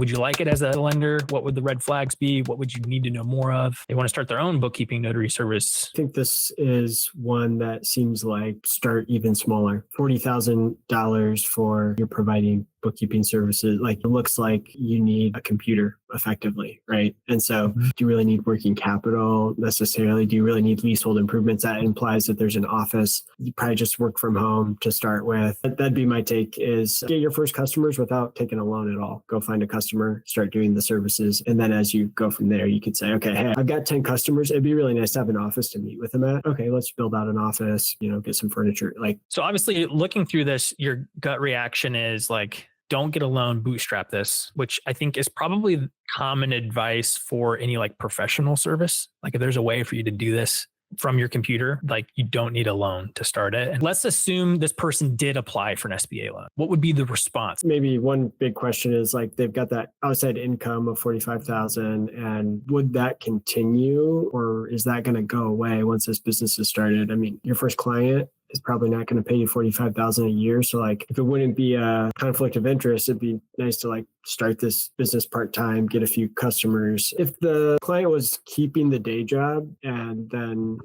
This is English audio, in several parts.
Would you like it as a lender? What would the red flags be? What would you need to know more of? They want to start their own bookkeeping notary service. I think this is one that seems like start even smaller. $40,000 for you're providing bookkeeping services. Like it looks like you need a computer effectively, right? And so do you really need working capital necessarily? Do you really need leasehold improvements? That implies that there's an office. You probably just work from home to start with. That'd be my take is get your first customers without taking a loan at all. Go find a customer, start doing the services. And then as you go from there, you could say, okay, hey, I've got 10 customers. It'd be really nice to have an office to meet with them at. Okay, let's build out an office, get some furniture. So obviously looking through this, your gut reaction is like, don't get a loan, bootstrap this, which I think is probably common advice for any like professional service. Like if there's a way for you to do this from your computer, like you don't need a loan to start it. And let's assume this person did apply for an SBA loan. What would be the response? Maybe one big question is like they've got that outside income of $45,000, and would that continue, or is that going to go away once this business is started? I mean, your first client is probably not going to pay you $45,000 a year. So like if it wouldn't be a conflict of interest, it'd be nice to like start this business part-time, get a few customers. If the client was keeping the day job and then,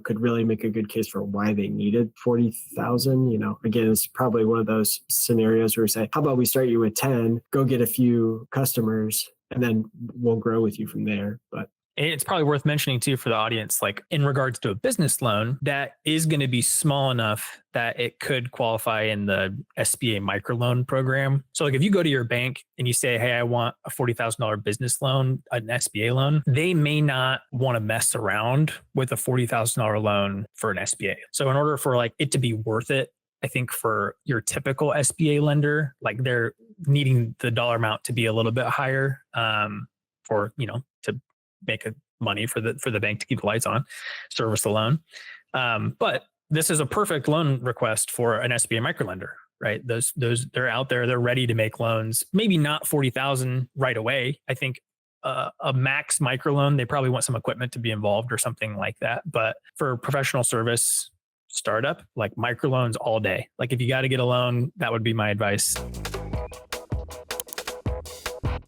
could really make a good case for why they needed $40,000, again, it's probably one of those scenarios where we say, how about we start you with 10, go get a few customers, and then we'll grow with you from there. But it's probably worth mentioning too for the audience, like in regards to a business loan, that is going to be small enough that it could qualify in the SBA microloan program. So like if you go to your bank and you say, hey, I want a $40,000 business loan, an SBA loan, they may not want to mess around with a $40,000 loan for an SBA. So in order for like it to be worth it, I think for your typical SBA lender, like they're needing the dollar amount to be a little bit higher for, to make money for the bank to keep the lights on, service the loan. But this is a perfect loan request for an SBA microlender, right? Those they're out there, they're ready to make loans. Maybe not 40,000 right away. I think a max microloan, they probably want some equipment to be involved or something like that. But for professional service startup, like microloans all day. Like if you got to get a loan, that would be my advice.